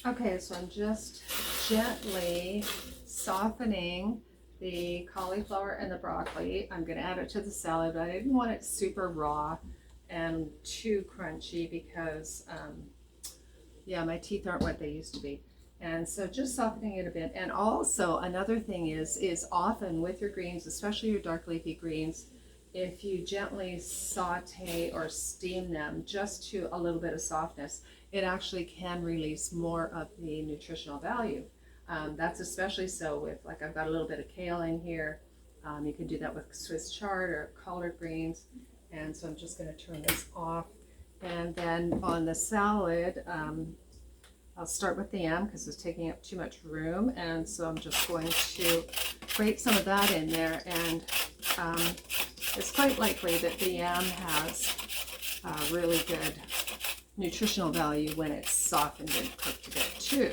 Okay, so I'm just gently softening the cauliflower and the broccoli. I'm going to add it to the salad, but I didn't want it super raw and too crunchy because, yeah, my teeth aren't what they used to be. And so just softening it a bit. And also another thing is often with your greens, especially your dark leafy greens, if you gently saute or steam them just to a little bit of softness, it actually can release more of the nutritional value. That's especially so with, like, I've got a little bit of kale in here. You can do that with Swiss chard or collard greens. And so I'm just going to turn this off. And then on the salad, I'll start with the yam because it's taking up too much room, and so I'm just going to grate some of that in there, and it's quite likely that the yam has really good nutritional value when it's softened and cooked a bit too.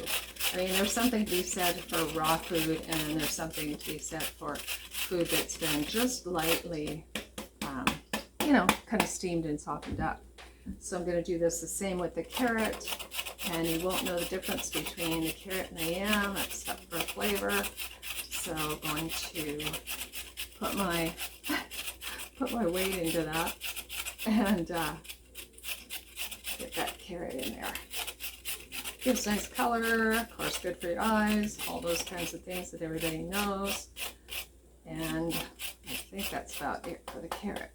I mean, there's something to be said for raw food, and there's something to be said for food that's been just lightly, kind of steamed and softened up. So I'm going to do this the same with the carrot. And you won't know the difference between the carrot and the yam, except for flavor. So I'm going to put my weight into that and get that carrot in there. Gives nice color, of course, good for your eyes, all those kinds of things that everybody knows. And I think that's about it for the carrot.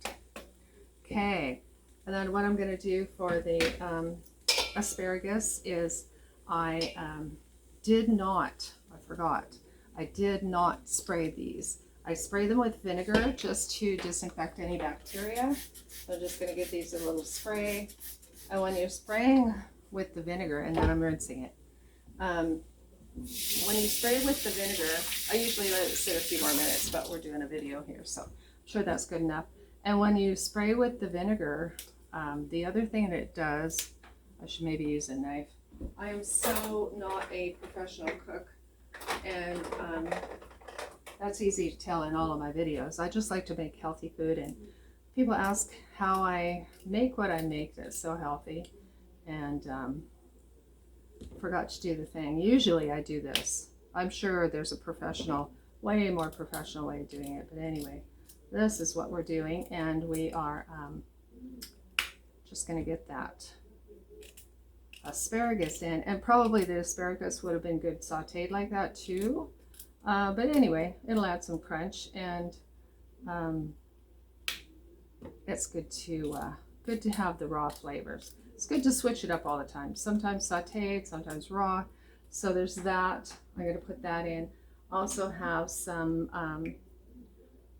Okay, and then what I'm going to do for the asparagus is I did not spray these. I spray them with vinegar just to disinfect any bacteria. So I'm just going to give these a little spray. And when you're spraying with the vinegar, and then I'm rinsing it. When you spray with the vinegar, I usually let it sit a few more minutes, but we're doing a video here, so I'm sure that's good enough. And when you spray with the vinegar, the other thing that it does, I should maybe use a knife. I am so not a professional cook, and that's easy to tell in all of my videos. I just like to make healthy food, and people ask how I make what I make that's so healthy, and forgot to do the thing. Usually I do this. I'm sure there's a professional, way more professional way of doing it, but anyway, this is what we're doing, and we are just going to get that asparagus in, and probably the asparagus would have been good sauteed like that too, but anyway, it'll add some crunch, and it's good to have the raw flavors. It's good to switch it up all the time, sometimes sauteed, sometimes raw. So there's that. I'm going to put that in. Also have some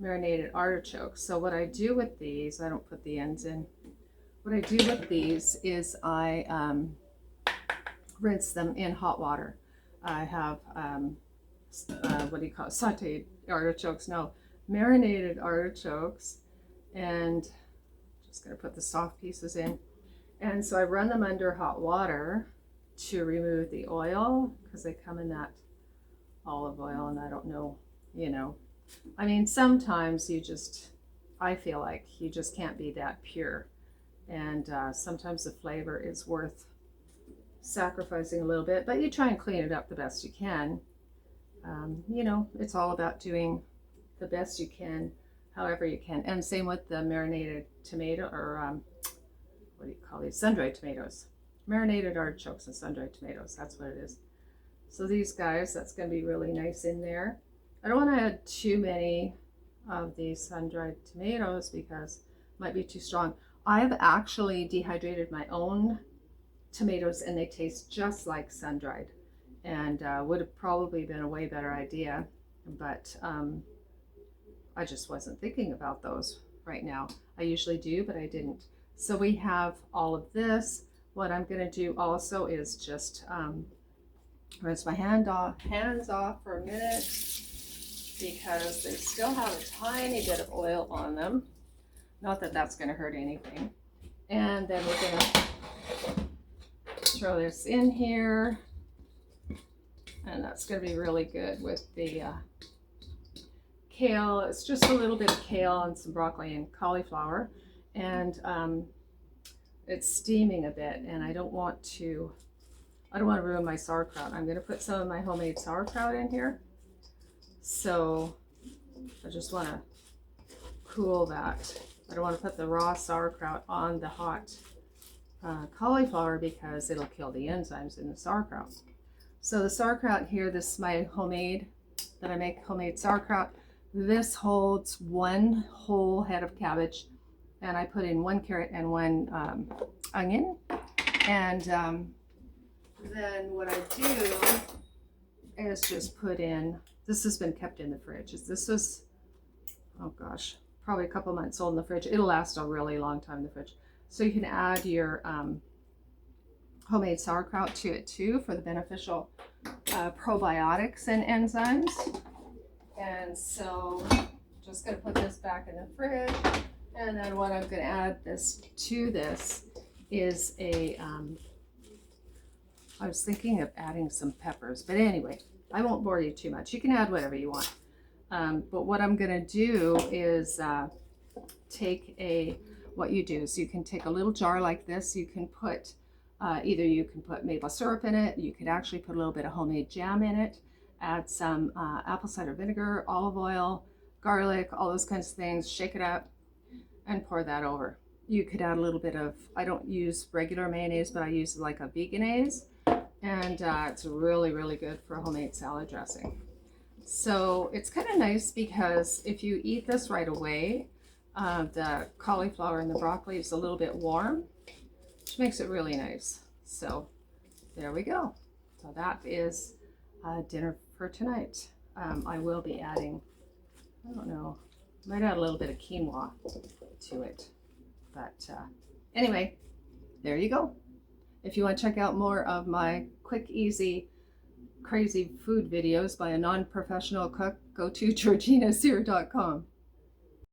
marinated artichokes. So what I do with these, I don't put the ends in. What I do with these is I rinse them in hot water. I have, what do you call it? Sauteed artichokes. No, marinated artichokes. And just going to put the soft pieces in. And so I run them under hot water to remove the oil, because they come in that olive oil, and I don't know, I mean, sometimes I feel like you just can't be that pure. And sometimes the flavor is worth sacrificing a little bit, but you try and clean it up the best you can. It's all about doing the best you can, however you can. And same with the marinated tomato, or what do you call these? Sun-dried tomatoes. Marinated artichokes and sun-dried tomatoes, that's what it is. So these guys, that's going to be really nice in there. I don't want to add too many of these sun-dried tomatoes because it might be too strong. I've actually dehydrated my own tomatoes, and they taste just like sun-dried, and would have probably been a way better idea, but I just wasn't thinking about those right now. I usually do, but I didn't. So we have all of this. What I'm going to do also is just rinse my hands off for a minute, because they still have a tiny bit of oil on them. Not that that's going to hurt anything. And then we're going to throw this in here, and that's going to be really good with the kale. It's just a little bit of kale and some broccoli and cauliflower, and it's steaming a bit, and I don't want to I don't want to ruin my sauerkraut. I'm going to put some of my homemade sauerkraut in here. So I just want to cool that. I don't want to put the raw sauerkraut on the hot cauliflower because it'll kill the enzymes in the sauerkraut. So the sauerkraut here, this is my homemade, that I make homemade sauerkraut. This holds 1 whole head of cabbage, and I put in 1 carrot and 1 onion. And then what I do is just put in, this has been kept in the fridge. This was, oh gosh, probably a couple months old in the fridge. It'll last a really long time in the fridge. So you can add your homemade sauerkraut to it too for the beneficial probiotics and enzymes. And so just going to put this back in the fridge. And then what I'm going to add to this is a, I was thinking of adding some peppers, but anyway, I won't bore you too much. You can add whatever you want. But what I'm going to do is take what you do is you can take a little jar like this. You can put, either you can put maple syrup in it. You could actually put a little bit of homemade jam in it. Add some apple cider vinegar, olive oil, garlic, all those kinds of things. Shake it up and pour that over. You could add a little bit of, I don't use regular mayonnaise, but I use like a veganaise. And it's really, really good for homemade salad dressing. So it's kind of nice because if you eat this right away, the cauliflower and the broccoli is a little bit warm, which makes it really nice. So there we go. So that is dinner for tonight. I will be adding, I don't know, might add a little bit of quinoa to it. But anyway, there you go. If you want to check out more of my quick, easy, crazy food videos by a non-professional cook, go to georginasir.com.